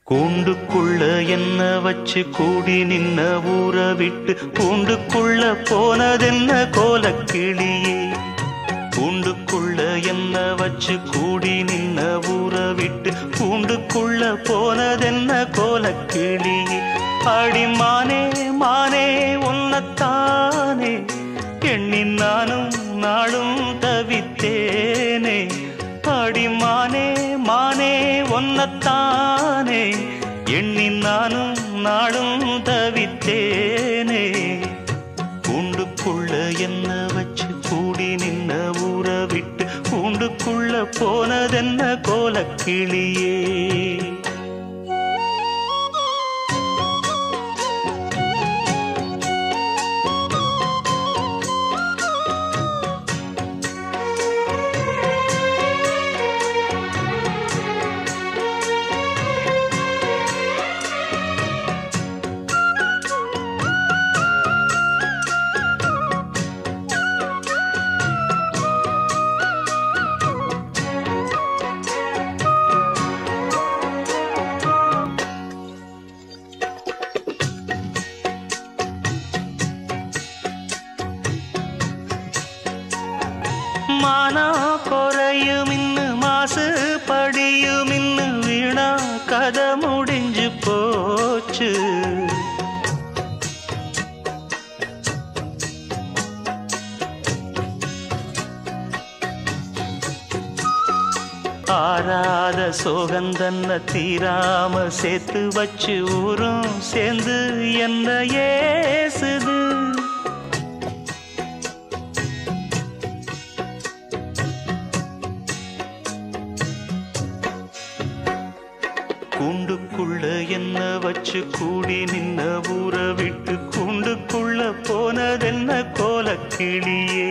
கூண்டுக்குள்ள என்ன வச்சு கூடி நின்ன ஊற விட்டு கூண்டுக்குள்ள போனதென்ன கோலக்கிளியே. கூண்டுக்குள்ள என்ன வச்சு கூடி நின்ன ஊற விட்டு கூண்டுக்குள்ள போனதென்ன கோலக்கிளியே. அடிமானே மானே உன்னத்தானே எண்ணி நானும் நாளும் தவித்தேனே. அடிமானே மானே ஒன்னத்தானே எண்ணி நானும் நாளும் தவித்தேனே. கூண்டுக்குள்ள என்ன வச்சு கூடி நின்ன ஊற விட்டு கூண்டுக்குள்ள போனதென்ன கோலக்கிளியே. மானா குறையும் இன்னு மாசு படியும் இன்னு வீணா கதை முடிஞ்சு போச்சு. ஆராத சோகந்தன்ன தீராம சேர்த்து வச்சு ஊரும் சேர்ந்து என்ன ஏசுது. கூண்டுக்குள்ள என்ன வச்சு கூடி நின்ன ஊற விட்டு கூண்டுக்குள்ள போனதென்ன கோலக்கிளியே.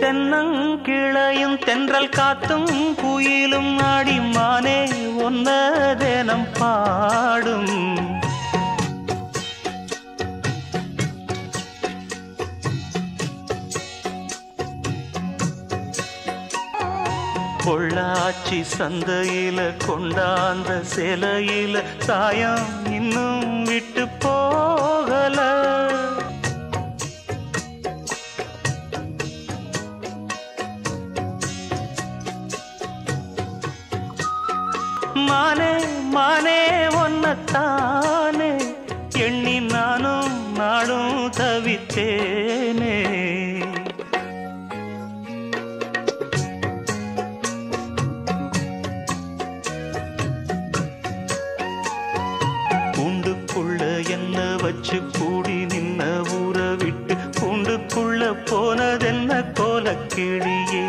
தென்னங்கிளையும் தென்றல் காத்தும் குயிலும் ஆடிமானே ஒன்னதேனம் பாடும். பொள்ளாச்சி சந்தையில கொண்டாந்த சேலையில சாயம் இன்னும் விட்டு போகல. மானே மானே ஒன்னத்தானே எண்ணி நானும் நாடும் தவித்தேனே. கூண்டுக்குள்ள என்ன வச்சு கூடி நின்ன ஊற விட்டு கூண்டுக்குள்ள போனதென்ன கோலக்கிளியே.